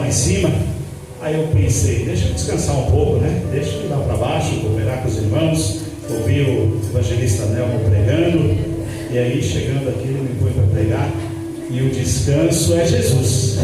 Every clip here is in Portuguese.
lá em cima. Aí eu pensei, deixa eu descansar um pouco, né? Deixa eu ir lá para baixo, cooperar com os irmãos, ouvir o evangelista Nelmo pregando. E aí, chegando aqui, ele me põe para pregar. E o descanso é Jesus.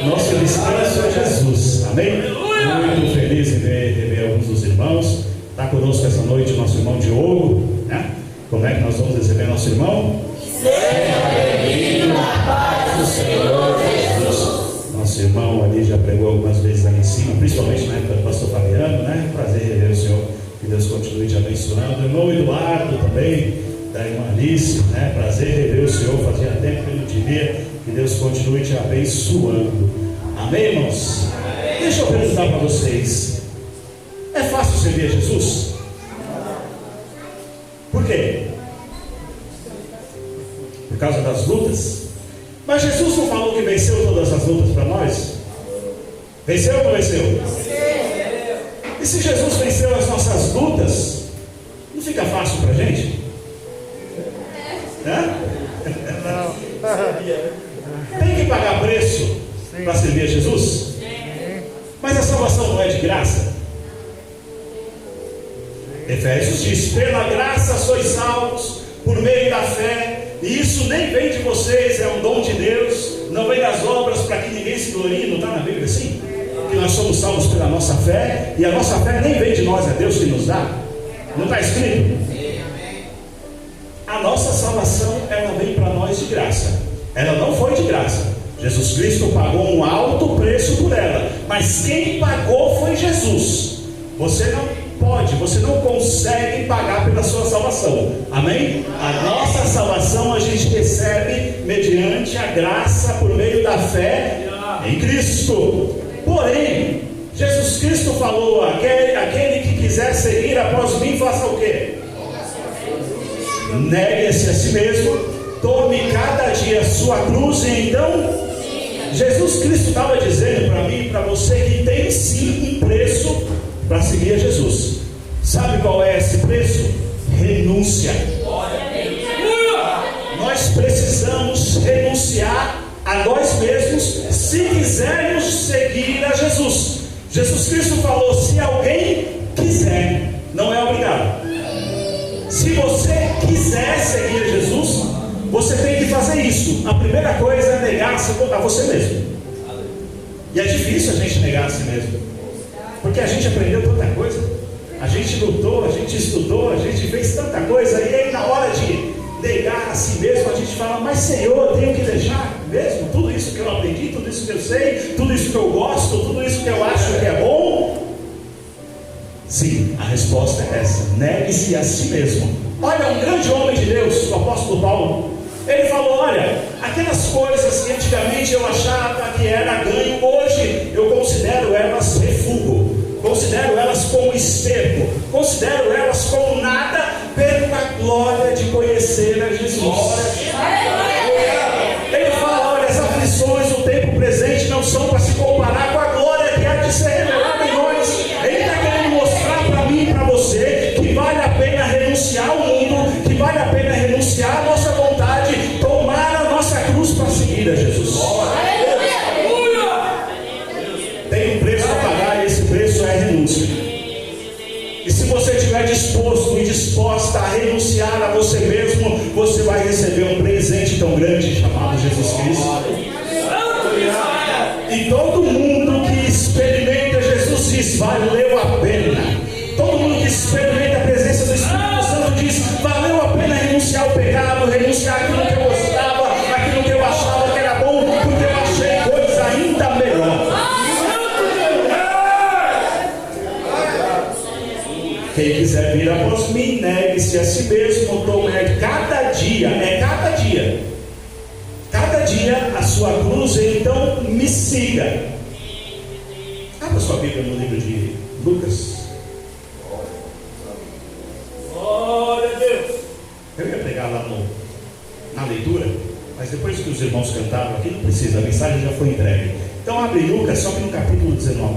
Nosso descanso é Jesus. Amém? Muito feliz em ver alguns dos irmãos. Está conosco essa noite o nosso irmão Diogo, né? Como é que nós vamos receber nosso irmão? Seja bem-vindo na paz do Senhor Jesus. Nosso irmão ali já pregou algumas vezes ali em cima, principalmente na época do pastor Fabiano, né? Prazer rever o Senhor, que Deus continue te abençoando. O irmão Eduardo também, da irmã Alice, né? Prazer rever o Senhor, fazia tempo que eu não te via, que Deus continue te abençoando. Amém, irmãos? Amém. Deixa eu perguntar para vocês, é fácil servir a Jesus? Por quê? Por causa das lutas? Mas Jesus não falou que venceu todas as lutas para nós? Venceu ou não venceu? Venceu. E se Jesus venceu as nossas lutas, não fica fácil para a gente? Não. Tem que pagar preço para servir a Jesus? Mas a salvação não é de graça? Efésios diz: pela graça sois salvos por meio da fé. E isso nem vem de vocês, é um dom de Deus, não vem das obras para que ninguém se glorie. Não está na Bíblia assim? Que nós somos salvos pela nossa fé, e a nossa fé nem vem de nós, é Deus que nos dá. Não está escrito? A nossa salvação, ela vem para nós de graça. Ela não foi de graça. Jesus Cristo pagou um alto preço por ela, mas quem pagou foi Jesus. Você não pode, você não consegue pagar pela sua salvação. Amém? A nossa salvação a gente recebe mediante a graça por meio da fé em Cristo. Porém, Jesus Cristo falou: aquele que quiser seguir após mim, faça o quê? Negue-se a si mesmo, tome cada dia a sua cruz. E então Jesus Cristo estava dizendo para mim e para você que tem sim um preço para seguir a Jesus. Sabe qual é esse preço? Renúncia. Nós precisamos renunciar a nós mesmos se quisermos seguir a Jesus. Jesus Cristo falou: se alguém quiser, não é obrigado. Se você quiser seguir a Jesus, você tem que fazer isso. A primeira coisa é negar-se a você mesmo. E é difícil a gente negar a si mesmo, porque a gente aprendeu tanta coisa, a gente lutou, a gente estudou, a gente fez tanta coisa, e aí na hora de negar a si mesmo, a gente fala: mas Senhor, eu tenho que deixar mesmo tudo isso que eu aprendi, tudo isso que eu sei, tudo isso que eu gosto, tudo isso que eu acho que é bom? Sim, a resposta é essa: negue-se a si mesmo. Olha, um grande homem de Deus, o apóstolo Paulo, ele falou: olha, aquelas coisas que antigamente eu achava que era ganho, hoje eu considero elas refúgio, considero elas como esterco, considero elas como nada, pela glória de conhecer a Jesus. Ele fala: olha, as aflições do tempo presente não são para se comparar com a glória que há de ser revelada em nós. Ele está querendo mostrar para mim e para você que vale a pena renunciar ao mundo, que vale a pena renunciar à nossa vontade, tomar a nossa cruz para seguir a Jesus. Tem um preço a pagar, e esse preço é a renúncia. E se você estiver disposto e disposta a renunciar a você mesmo, você vai receber um presente tão grande chamado Jesus Cristo. E todo mundo que experimenta Jesus diz: valeu a pena. Todo mundo que experimenta a presença do Espírito Santo diz: valeu a pena renunciar ao pecado, renunciar àquilo que eu gostava, aquilo que eu achava que era bom, porque eu achei coisa ainda melhor. Quem quiser vir após mim, negue-se a si mesmo, tome cada dia, cada dia a sua cruz, e então me siga. Abra sua Bíblia no livro de Lucas. Glória a Deus. Eu ia pegar lá na leitura, mas depois que os irmãos cantaram aqui, não precisa, a mensagem já foi entregue. Então abre Lucas, só que no capítulo 19.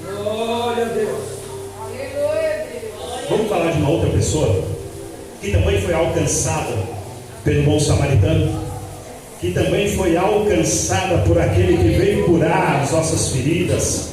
Glória a Deus. Vamos falar de uma outra pessoa que também foi alcançada pelo bom samaritano. que também foi alcançada por aquele que veio curar as nossas feridas,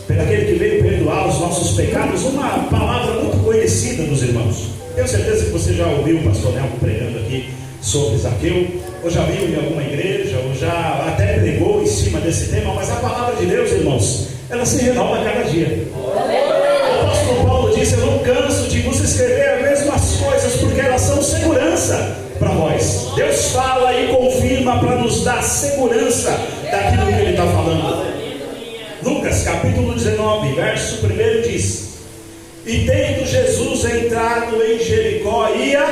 por aquele que veio perdoar os nossos pecados. Uma palavra muito conhecida dos irmãos. Tenho certeza que você já ouviu o pastor Nelson pregando aqui sobre Zaqueu, ou já viu em alguma igreja, ou já até pregou em cima desse tema. Mas a palavra de Deus, irmãos, ela se renova a cada dia. O apóstolo Paulo disse: eu não canso de vos escrever as mesmas coisas, porque elas são segurança para nós. Deus fala e confirma para nos dar segurança daquilo que Ele está falando. Lucas capítulo 19, verso 1 diz: e tendo Jesus entrado em Jericó, ia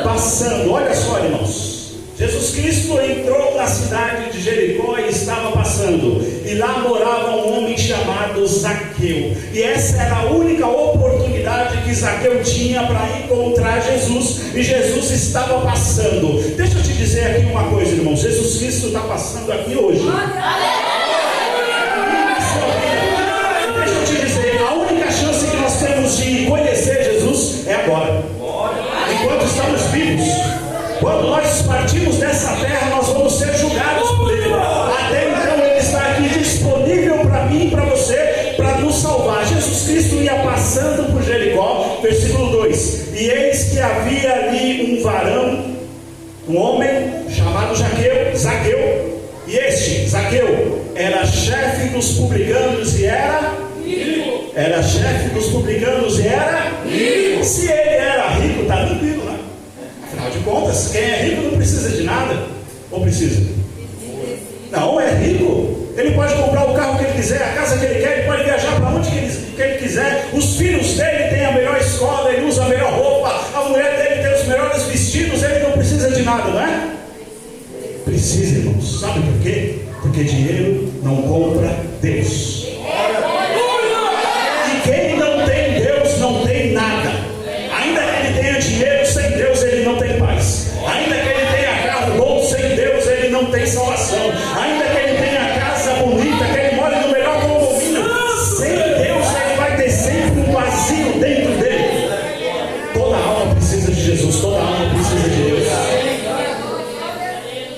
passando. Olha só, irmãos, Jesus Cristo entrou na cidade de Jericó e estava passando, e lá morava um homem chamado Zaqueu, e essa era a única oportunidade que Zaqueu tinha para encontrar Jesus, e Jesus estava passando. Deixa eu te dizer aqui uma coisa, irmãos, Jesus Cristo está passando aqui hoje. Deixa eu te dizer, a única chance que nós temos de conhecer Jesus é agora, enquanto estamos vivos. Quando nós partimos dessa terra, nós vamos ser julgados por Ele. Até então Ele está aqui disponível para mim e para você, para nos salvar. Jesus Cristo ia passando por Jericó, versículo 2: e eis que havia ali um varão, um homem chamado Zaqueu, e este Zaqueu era chefe dos publicanos e era chefe dos publicanos e era rico. Se ele era rico, está tranquilo, né? Afinal de contas, quem é rico não precisa de nada. Ou precisa? Não, é rico. Ele pode comprar o carro que ele quiser, a casa que ele quer, ele pode viajar para onde que ele quiser. Os filhos dele têm a melhor escola, ele usa a melhor roupa, a mulher dele tem os melhores vestidos, ele não precisa de nada, não é? Precisa, irmãos. Sabe por quê? Porque dinheiro não compra Deus. E quem não tem Deus não tem nada. Ainda que ele tenha dinheiro, sem Deus ele não tem paz. Ainda que ele tenha carro bom, sem Deus ele não tem salvação. Ainda que ele tenha casa bonita, que ele mora no melhor condomínio, sem Deus ele vai ter sempre um vazio dentro dele. Toda alma precisa de Jesus, toda alma precisa de Deus.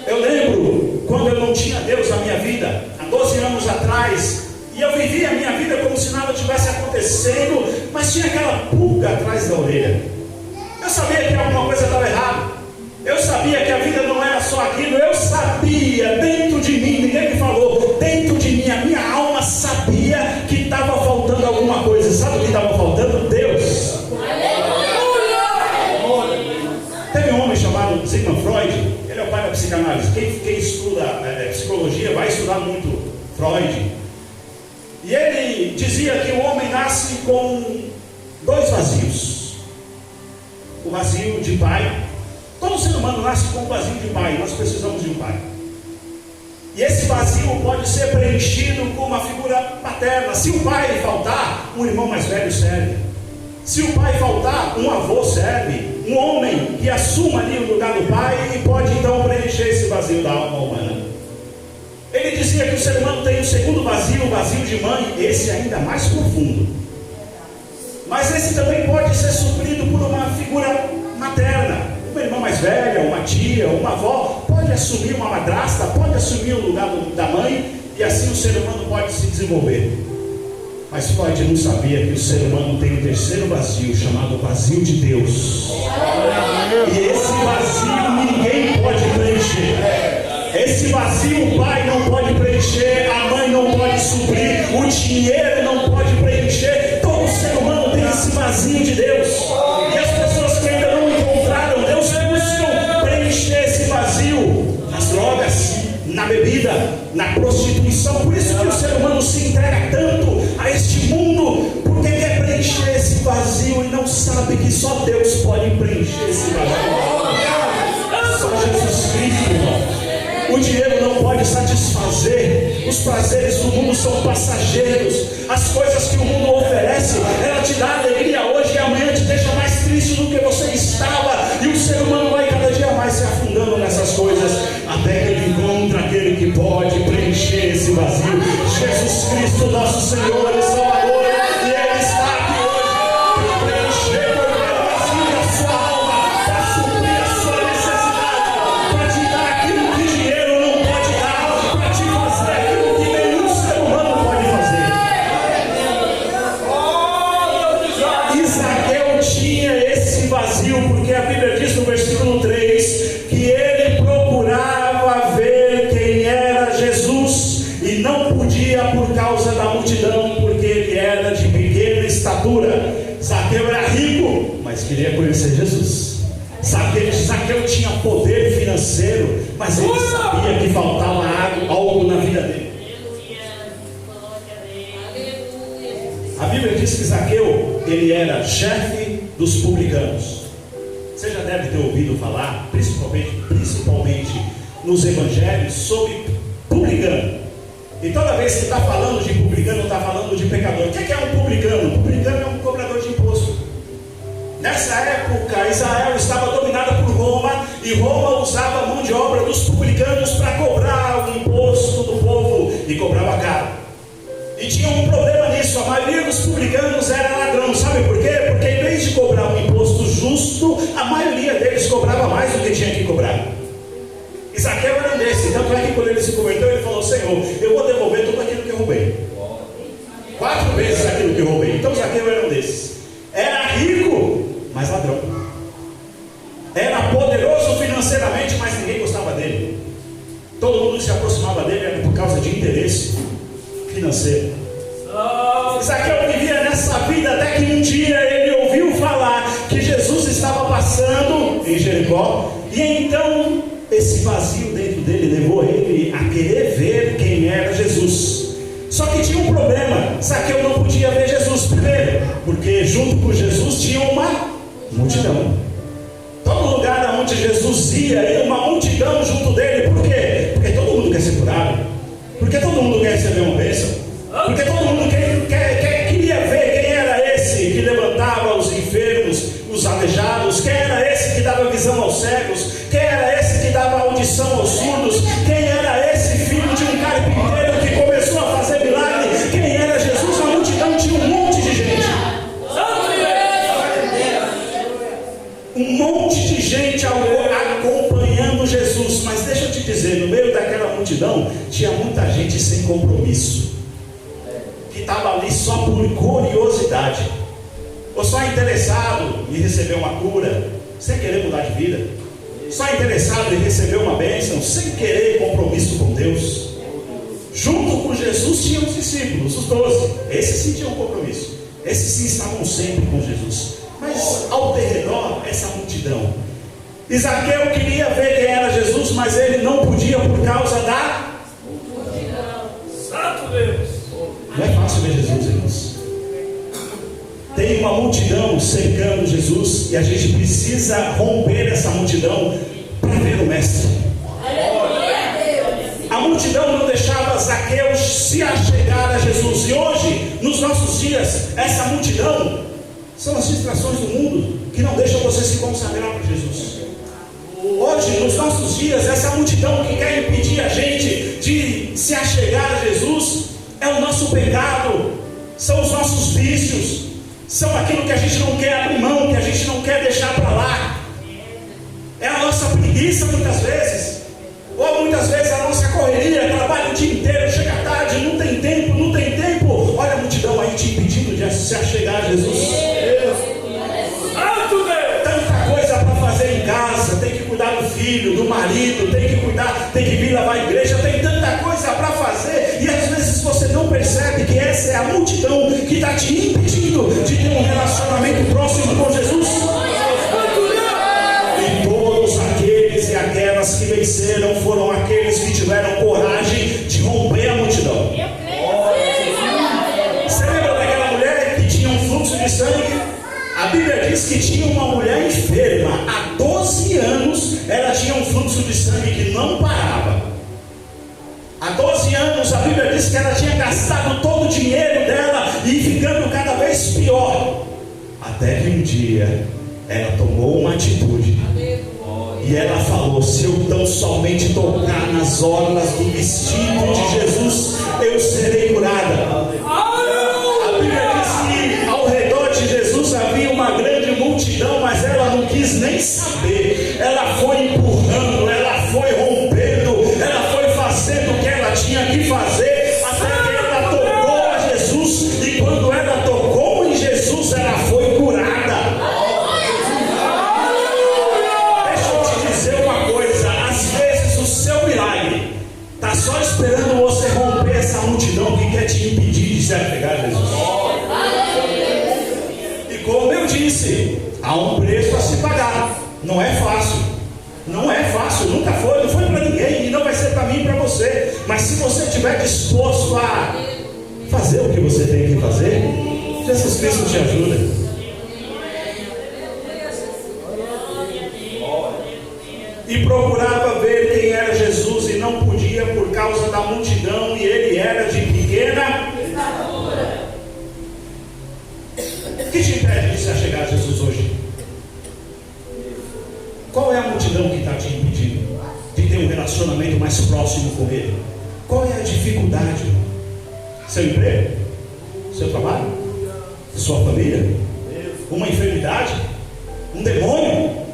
Eu lembro quando eu não tinha Deus na minha vida, há 12 anos atrás, e eu vivia a minha vida como se nada tivesse acontecendo, mas tinha aquela pulga atrás da orelha. Eu sabia que alguma coisa estava errada. Eu sabia que a vida não era só aquilo. Eu sabia dentro de mim, ninguém me falou, dentro de mim, a minha alma sabia que estava faltando alguma coisa. Sabe o que estava faltando? Deus. Teve um homem chamado Sigmund Freud. Ele é o pai da psicanálise. Quem estuda psicologia vai estudar muito Freud. E ele dizia que o homem nasce com dois vazios: o vazio de pai. Todo ser humano nasce com um vazio de pai. Nós precisamos de um pai. E esse vazio pode ser preenchido com uma figura paterna. Se o pai faltar, um irmão mais velho serve. Se o pai faltar, um avô serve. Um homem que assuma ali o lugar do pai e pode então preencher esse vazio da alma humana. Ele dizia que o ser humano tem um segundo vazio, o vazio de mãe, esse ainda mais profundo. Mas esse também pode ser suprido por uma figura materna. Uma irmã mais velha, uma tia, uma avó, pode assumir uma madrasta, pode assumir o lugar da mãe, e assim o ser humano pode se desenvolver. Mas Freud não sabia que o ser humano tem um terceiro vazio, chamado vazio de Deus. E esse vazio ninguém pode preencher. Esse vazio o pai não pode preencher, a mãe não pode suprir, o dinheiro não pode preencher. Todo ser humano tem esse vazio de Deus. E as pessoas que ainda não encontraram Deus buscam preencher esse vazio nas drogas, na bebida, na prostituição. Por isso que o ser humano se entrega tanto a este mundo, porque quer preencher esse vazio e não sabe que só Deus pode preencher esse vazio. Só Jesus Cristo, irmão. O dinheiro não pode satisfazer. Os prazeres do mundo são passageiros. As coisas que o mundo oferece, ela te dá alegria hoje e amanhã te deixa mais triste do que você estava. E o ser humano vai cada dia mais se afundando nessas coisas, até que ele encontra aquele que pode preencher esse vazio: Jesus Cristo, nosso Senhor e Salvador. E Ele está aqui hoje para preencher qualquer vazio da sua alma, para suprir a sua necessidade, para te dar aquilo que estatura. Zaqueu era rico, mas queria conhecer Jesus. Zaqueu tinha poder financeiro, mas ele sabia que faltava algo na vida dele. A Bíblia diz que Zaqueu, ele era chefe dos publicanos. Você já deve ter ouvido falar, principalmente nos evangelhos, sobre publicano. E toda vez que está falando de publicano, está falando de pecador. O que é um publicano? Um publicano é um cobrador de imposto. Nessa época, Israel estava dominada por Roma, e Roma usava a mão de obra dos publicanos para cobrar o imposto do povo, e cobrava caro. E tinha um problema nisso: a maioria dos publicanos era ladrão. Sabe por quê? Porque em vez de cobrar um imposto justo, a maioria deles cobrava mais do que tinha que cobrar. E Zaqueu era um desses. Tanto é que quando ele se converteu, ele falou: Senhor, eu vou devolver tudo aquilo que eu roubei. 4 vezes aquilo que eu roubei. Então Zaqueu era um desses. Era rico, mas ladrão. Era poderoso financeiramente, mas ninguém gostava dele. Todo mundo que se aproximava dele era por causa de interesse financeiro. Zaqueu vivia nessa vida até que um dia ele ouviu falar que Jesus estava passando em Jericó, e então esse vazio dentro dele levou ele a querer ver quem era Jesus. Só que tinha um problema: Zaqueu não podia ver Jesus. Primeiro, porque junto com Jesus tinha uma multidão. Todo lugar onde Jesus ia uma multidão junto dele. Por quê? Porque todo mundo quer ser curado, porque todo mundo quer receber uma bênção, porque todo mundo queria ver quem era esse que levantava os enfermos, os aleijados, quem era esse que dava visão aos cegos, quem era esse que dava audição aos surdos, quem era esse filho de um carpinteiro que começou a fazer milagre, quem era Jesus. A multidão tinha um monte de gente, um monte de gente acompanhando Jesus. Mas deixa eu te dizer, no meio daquela multidão tinha muita gente sem compromisso, que estava ali só por curiosidade, ou só interessado em receber uma cura, sem querer mudar de vida, só interessado em receber uma bênção, sem querer compromisso com Deus. Junto com Jesus tinham os discípulos, os 12. Esses sim tinham compromisso, esses sim estavam sempre com Jesus. Mas ao redor, essa multidão. E Zaqueu queria ver quem era Jesus, mas ele não podia por causa da multidão. Santo Deus! Não é fácil ver Jesus, irmãos. Tem uma multidão cercando Jesus, e a gente precisa romper essa multidão para ver o Mestre. A multidão não deixava Zaqueu se achegar a Jesus. E hoje, nos nossos dias, essa multidão são as distrações do mundo que não deixam você se consagrar para Jesus. Hoje, nos nossos dias, essa multidão que quer impedir a gente de se achegar a Jesus é o nosso pecado, são os nossos vícios, são aquilo que a gente não quer abrir mão, que a gente não quer deixar para lá. É a nossa preguiça muitas vezes, ou muitas vezes a nossa correria, trabalha o dia inteiro, chega tarde, não tem tempo. Olha a multidão aí te impedindo de se achegar a Jesus. Tanta coisa para fazer em casa, tem que cuidar do filho, do marido, tem que cuidar, tem que vir lavar a igreja, tem tanta coisa para fazer, e às vezes você não percebe que essa é a multidão que está te impedindo de ter um relacionamento próximo com Jesus. E todos aqueles e aquelas que venceram foram aqueles que tiveram coragem de romper a multidão. Você lembra daquela mulher que tinha um fluxo de sangue? A Bíblia diz que tinha uma mulher enferma. Há 12 anos ela tinha um fluxo de sangue que não parava. Há 12 anos a Bíblia diz que ela tinha gastado todo o dinheiro dela e ficando cada vez pior. Até que um dia ela tomou uma atitude. E ela falou: se eu tão somente tocar nas orlas do vestido de Jesus, eu serei curada. A Bíblia diz que ao redor de Jesus havia uma grande multidão, mas ela não quis nem saber. Ela foi empurrando, ela foi rompendo, ela foi fazendo o que ela tinha que fazer, até que ela tocou a Jesus. E quando ela tocou em Jesus, ela foi curada. Está só esperando você romper essa multidão que quer te impedir Lembre-se, há um preço a se pagar. Não é fácil. Não é fácil, nunca foi, não foi para ninguém e não vai ser para mim e para você. Mas se você estiver disposto a fazer o que você tem que fazer, Jesus Cristo te ajuda. E procurava ver quem era Jesus e não podia por causa da multidão, e ele era de pequena estatura. O que te impede de se achegar a Jesus hoje? Qual é a multidão que está te impedindo de ter um relacionamento mais próximo com Ele? Qual é a dificuldade? Seu emprego? Seu trabalho? Sua família? Uma enfermidade? Um demônio?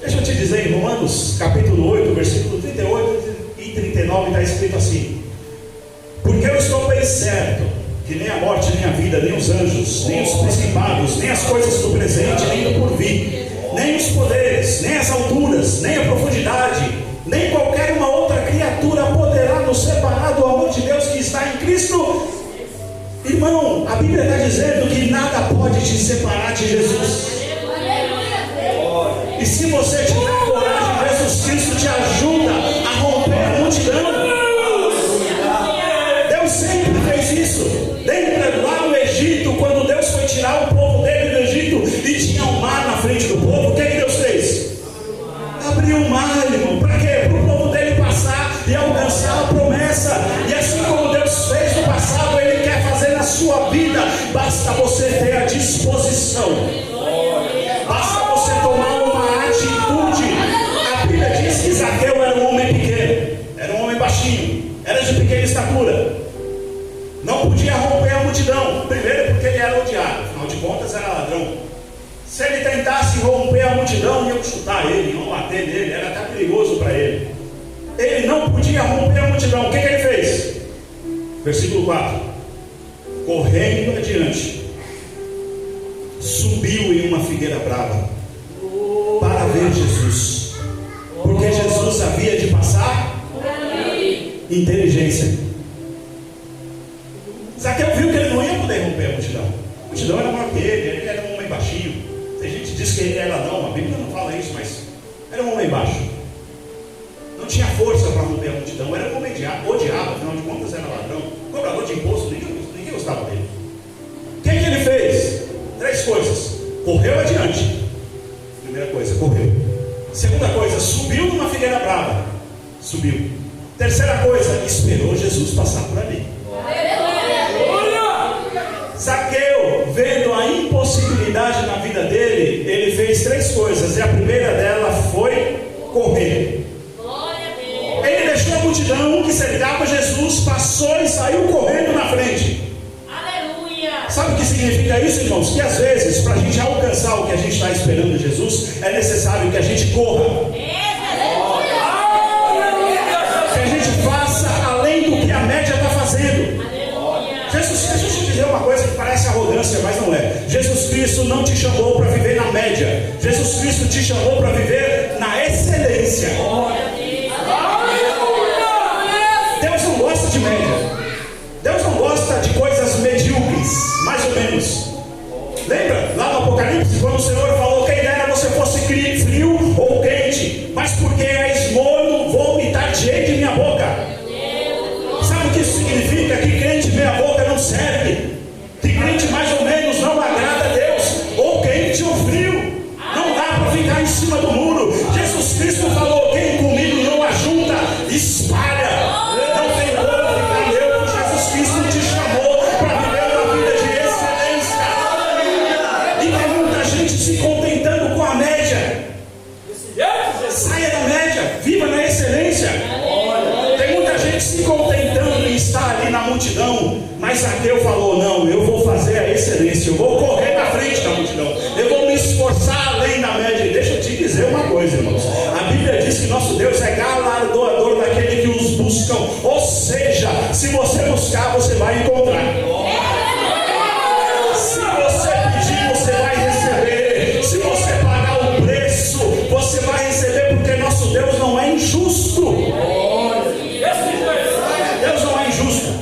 Deixa eu te dizer, em Romanos capítulo 8, versículo 38 e 39 está escrito assim: porque eu estou bem certo que nem a morte, nem a vida, nem os anjos, nem os principados, nem as coisas do presente, nem do porvir, nem os poderes, nem as alturas, nem a profundidade, nem qualquer uma outra criatura poderá nos separar do amor de Deus que está em Cristo. Irmão, a Bíblia está dizendo que nada pode te separar de Jesus. E se você tiver coragem, Jesus Cristo te ajuda a romper a multidão. Deus sempre fez isso. Lembra lá no Egito, quando Deus foi tirar o povo dele do Egito e tinha um mar na frente do povo, o que Deus fez? Abriu um mar, irmão. Para quê? Para o povo dele passar e alcançar a promessa. E assim como Deus fez no passado, Ele quer fazer na sua vida. Basta você ter a disposição. Basta você tomar uma atitude. A Bíblia diz que Zaqueu era um homem pequeno, era um homem baixinho, era de pequena estatura, não podia romper a multidão. Primeiro porque ele era odiado, afinal de contas era ladrão. Se ele tentasse romper a multidão, iam chutar ele, iam bater nele, era até perigoso para ele. Ele não podia romper a multidão. O que ele fez? Versículo 4: correndo adiante, subiu em uma figueira brava para ver Jesus, porque Jesus havia de passar. Inteligência. Zaqueu viu que ele não ia poder romper a multidão. A multidão era maior que ele era um homem baixinho. Tem gente que diz que ele era não, a Bíblia não fala isso, mas era um homem baixo. Não tinha força para romper a multidão, era um homem odiado, afinal de contas era ladrão, cobrador de imposto, ninguém gostava dele. O que ele fez? 3 coisas. Correu adiante. Primeira coisa, correu. Segunda coisa, subiu numa figueira brava. Subiu. Terceira coisa, esperou Jesus passar por ali. Zaqueu, vendo a impossibilidade na vida dele, ele fez 3 coisas, e a primeira dela foi correr. Ele deixou a multidão que cercava Jesus, passou e saiu correndo na frente. Sabe o que significa isso, irmãos? Que às vezes, para a gente alcançar o que a gente está esperando de Jesus, é necessário que a gente corra. Que a gente faça além do que a média está fazendo. Jesus, deixa eu te dizer uma coisa que parece arrogância, mas não é. Jesus Cristo não te chamou para viver na média. Jesus Cristo te chamou para viver na excelência. Deus não gosta de média. Deus não gosta de coisas medíocres, mais ou menos. Lembra lá no Apocalipse, quando o Senhor falou: quem dera você fosse frio ou quente, mas porque és morno, vou vomitar jeito em minha boca. Sabe o que isso significa? Que crente meia boca não serve, que crente mais ou menos não agrada a Deus, ou quente ou frio, não dá para ficar em cima do muro. Jesus Cristo falou: quem comigo não ajunta, espalha. Não tem como ficar neutro. Jesus Cristo te chamou para viver uma vida de excelência, e tem muita gente se contentando com a média. Saia da média, viva na excelência. Tem muita gente se contentando em estar ali na multidão, mas Zaqueu falou: não, eu vou fazer a excelência, eu vou correr na frente da multidão, eu vou me esforçar além da média. E deixa eu te dizer uma coisa, irmãos, a Bíblia diz que nosso Deus é galardoador daquele que os buscam. Ou seja, se você buscar, você vai encontrar. Se você pedir, você vai receber. Se você pagar o preço, você vai receber, porque nosso Deus não é injusto. Deus não é injusto.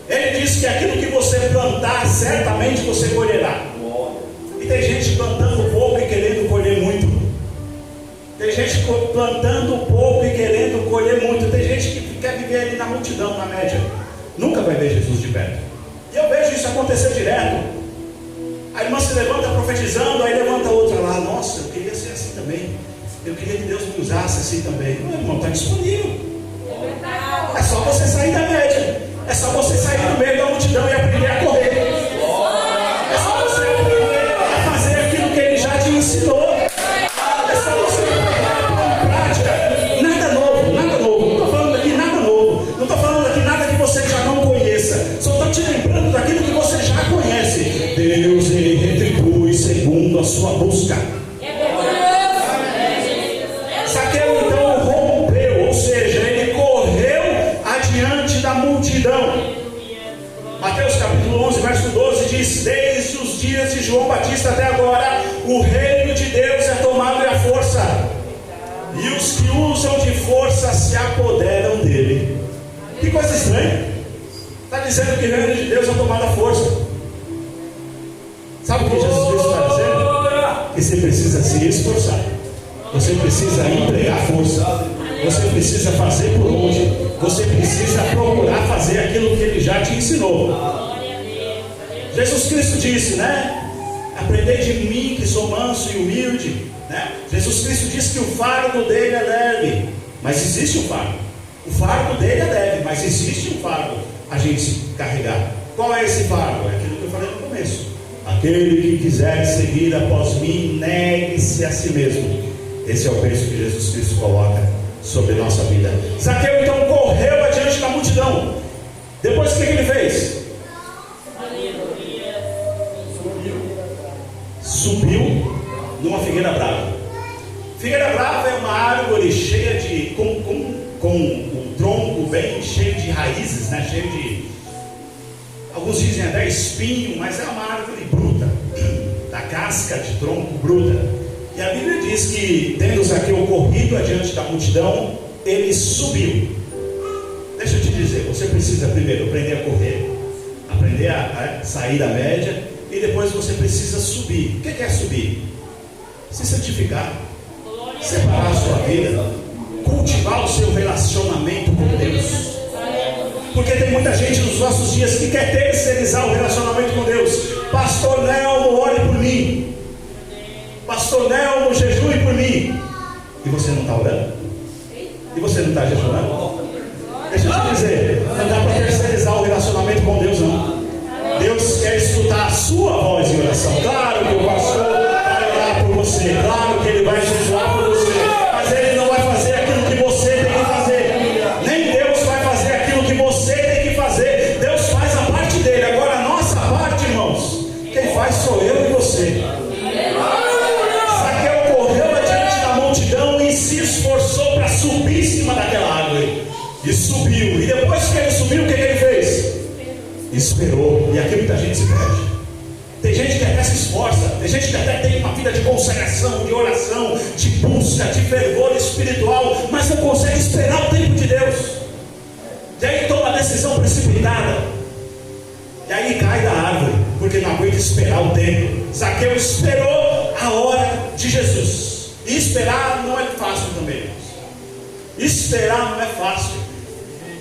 Ele diz que aquilo que você plantar, certamente você colherá. E tem gente plantando pouco e querendo colher muito. Tem gente plantando pouco e querendo colher muito. Tem gente que quer viver ali na multidão, na média. Nunca vai ver Jesus de perto. E eu vejo isso acontecer direto. A irmã se levanta profetizando, aí levanta outra lá. Nossa, eu queria ser assim também. Eu queria que Deus me usasse assim também. Meu irmão, está disponível. É só você sair da média. É só você sair do meio da multidão e aprender a correr. É só você aprender a fazer aquilo que Ele já te ensinou. É só você colocar em prática. Nada novo, nada novo. Não estou falando aqui nada novo. Não estou falando aqui nada que você já não conheça. Só estou te lembrando daquilo que você já conhece. Deus, Ele retribui segundo a sua busca. Zaqueu então rompeu, ou seja, ele correu adiante da multidão. Mateus capítulo 11, verso 12 diz: desde os dias de João Batista até agora, o reino de Deus é tomado à força, e os que usam de força se apoderam dele. Que coisa estranha. Está dizendo que o reino de Deus é tomado à força. Sabe o que Jesus Cristo está dizendo? Que você precisa se esforçar. Você precisa empregar força. Você precisa fazer por onde. Você precisa procurar fazer aquilo que Ele já te ensinou. Jesus Cristo disse, né? Aprendei de mim que sou manso e humilde, né? Jesus Cristo disse que o fardo dele é leve. Mas existe um fardo. O fardo dele é leve, mas existe um fardo a gente carregar. Qual é esse fardo? É aquilo que eu falei no começo. Aquele que quiser seguir após mim, negue-se a si mesmo. Esse é o peso que Jesus Cristo coloca sobre a nossa vida. Zaqueu então correu adiante da multidão. Depois o que ele fez? Subiu numa figueira brava. Figueira brava é uma árvore cheia de com o tronco bem cheio de raízes, né? Cheio de, alguns dizem até espinho, mas é uma árvore bruta, da casca de tronco bruta. E a Bíblia diz que, tendo Zaqueu corrido adiante da multidão, ele subiu. Deixa eu te dizer, você precisa primeiro aprender a correr, aprender a sair da média, e depois você precisa subir. O que é subir? Se santificar, separar a sua vida, cultivar o seu relacionamento com Deus. Porque tem muita gente nos nossos dias que quer terceirizar o relacionamento com Deus. Pastor Nelmo, ore por mim. Pastor Nelmo, jejue por mim. E você não está orando? E você não está jejuando? Deixa eu te dizer, não dá para terceirizar o relacionamento com Deus, não. Deus quer escutar a sua voz em oração. Claro que o pastor vai orar por você, claro que ele vai jejuar por você, mas ele não vai fazer aquilo que você tem que fazer. Nem Deus vai fazer aquilo que você tem que fazer. Deus faz a parte dele. Agora a nossa parte, irmãos, quem faz sou eu e você. Zaqueu correu adiante da multidão e se esforçou para subir em cima daquela árvore. E subiu. E depois que ele subiu, o que ele fez? Esperou. E aqui muita gente se perde. Tem gente que até se esforça, tem gente que até tem uma vida de consagração, de oração, de busca, de fervor espiritual, mas não consegue esperar o tempo de Deus. E aí toma a decisão precipitada. E aí cai da árvore, porque não aguenta esperar o tempo. Zaqueu esperou a hora de Jesus. E esperar não é fácil também, irmãos. Esperar não é fácil.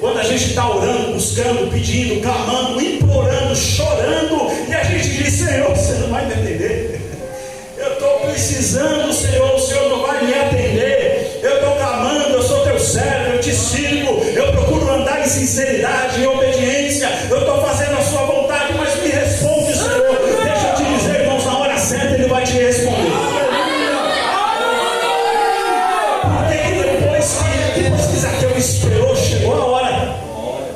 Quando a gente está orando, buscando, pedindo, clamando, implorando, chorando, e a gente diz: Senhor, você não vai me atender. Eu estou precisando, Senhor, o Senhor não vai me atender. Eu estou clamando, eu sou teu servo, eu te sirvo, eu procuro andar em sinceridade, em obediência, eu estou fazendo a sua vontade, mas me responde, Senhor. Deixa eu te dizer, irmãos, na hora certa Ele vai te responder. Porque depois que Zaqueu esperou, chegou a hora.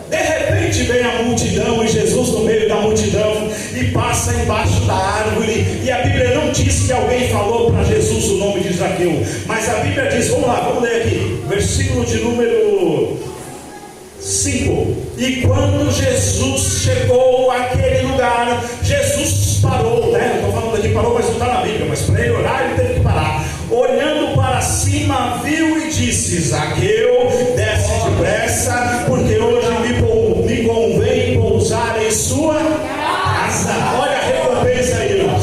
De repente vem a multidão, e Jesus no meio da multidão, e passa embaixo da árvore. E a Bíblia não diz que alguém falou para Jesus o nome de Zaqueu, mas a Bíblia diz, vamos lá, vamos ler aqui, versículo de número 5. E quando Jesus chegou àquele lugar, Jesus parou, né? Eu estou falando aqui parou, mas não está na Bíblia, mas para ele orar ele teve que parar. Olhando para cima, viu e disse: Zaqueu, desce depressa, porque hoje me convém pousar em sua casa. Olha a recompensa aí, irmãos.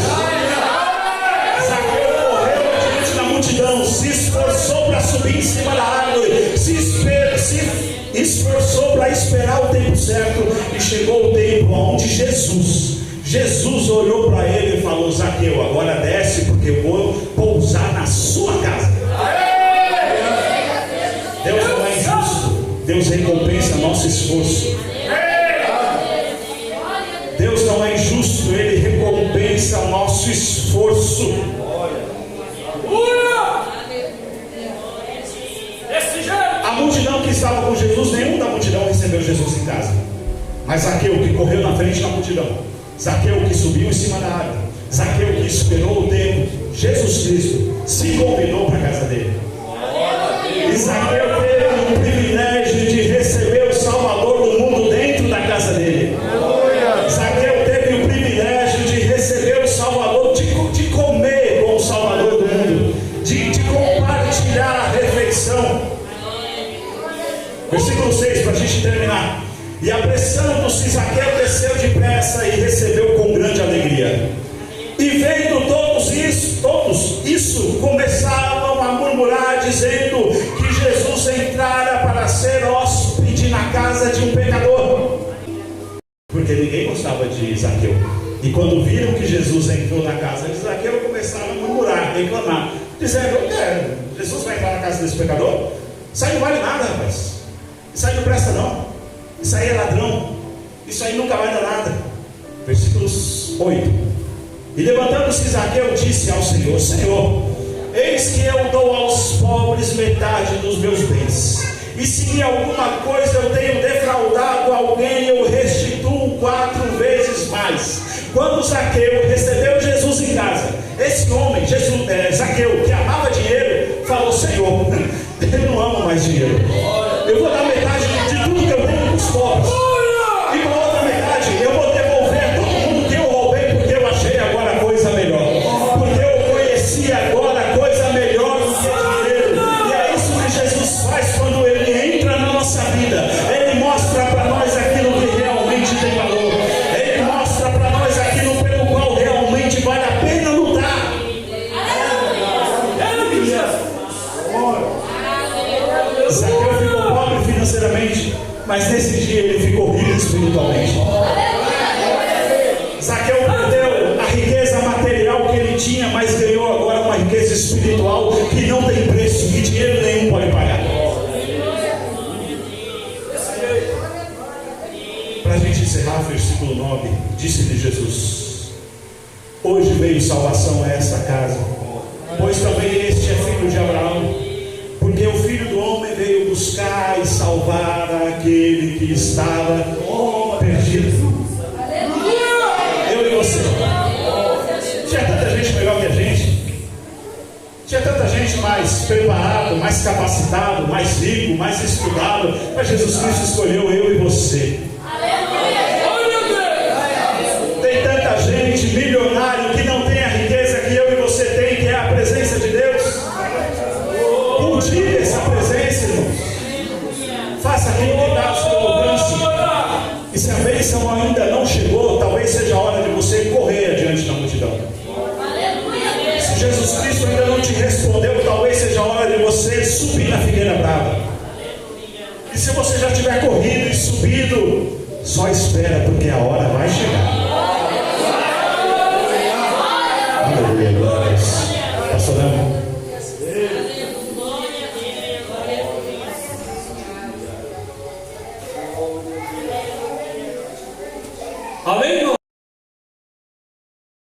certo, e chegou o tempo onde Jesus olhou para ele e falou: Zaqueu, agora desce, porque eu vou pousar na sua casa. Deus não é injusto, Deus recompensa nosso esforço. Deus não é injusto, Ele recompensa o nosso esforço. A multidão que estava com Jesus, nenhum da multidão recebeu Jesus em casa. Mas Zaqueu, que correu na frente da multidão, Zaqueu, que subiu em cima da árvore, Zaqueu, que esperou o tempo, Jesus Cristo se convidou para a casa dele. E Zaqueu teve o privilégio de receber o Salvador do mundo dentro da casa dele. Zaqueu teve o privilégio de receber o Salvador, de comer com o Salvador do mundo, de compartilhar a refeição. Versículo 6, para a gente terminar. E apressando-se, Zaqueu desceu depressa e recebeu com grande alegria. E vendo todos isso, começavam a murmurar, dizendo que Jesus entrara para ser hóspede na casa de um pecador. Porque ninguém gostava de Zaqueu. E quando viram que Jesus entrou na casa de Zaqueu, começaram a murmurar, reclamar, dizendo: Jesus vai entrar na casa desse pecador? Isso aí não vale nada, rapaz. Isso aí não presta não. Isso aí é ladrão. Isso aí nunca vai dar nada. Versículos 8. E levantando-se Zaqueu, disse ao Senhor: Senhor, eis que eu dou aos pobres metade dos meus bens. E se em alguma coisa eu tenho defraudado alguém, eu restituo 4 vezes mais. Quando Zaqueu recebeu Jesus em casa, esse homem, Zaqueu, que amava dinheiro, falou: Senhor, eu não amo mais dinheiro. Eu vou dar metade de tudo que eu tenho para os pobres. E com a outra metade eu vou devolver todo mundo que eu roubei, porque eu achei agora coisa melhor. Porque eu conheci agora coisa melhor do que dinheiro. E é isso que Jesus faz quando Ele entra na nossa vida. Ele mostra para nós aquilo que realmente tem valor. Ele mostra para nós aquilo pelo qual realmente vale a pena lutar. Zaqueu ficou pobre financeiramente, mas nesse dia ele ficou rico espiritualmente. Zaqueu perdeu a riqueza material que ele tinha, mas ganhou agora uma riqueza espiritual que não tem preço, que dinheiro nenhum pode pagar. Para a gente encerrar, versículo 9, disse-lhe Jesus: hoje veio salvação a esta casa, pois também este é filho de Abraão. Porque o Filho do Homem veio buscar e salvar aquele que estava perdido. Eu e você. Tinha tanta gente melhor que a gente. Tinha tanta gente mais preparado, mais capacitado, mais rico, mais estudado. Mas Jesus Cristo escolheu eu e você. Tem tanta gente milionário que não tem a riqueza que eu e você tem, que é a presença de Deus. Cultive essa presença, irmãos. Faça aquilo que dá ao seu alcance. E se a bênção ainda não chegou, talvez seja a hora de você correr adiante da multidão. Se Jesus Cristo ainda não te respondeu, talvez seja a hora de você subir na figueira brava. E se você já tiver corrido e subido, só espera, porque a hora vai chegar.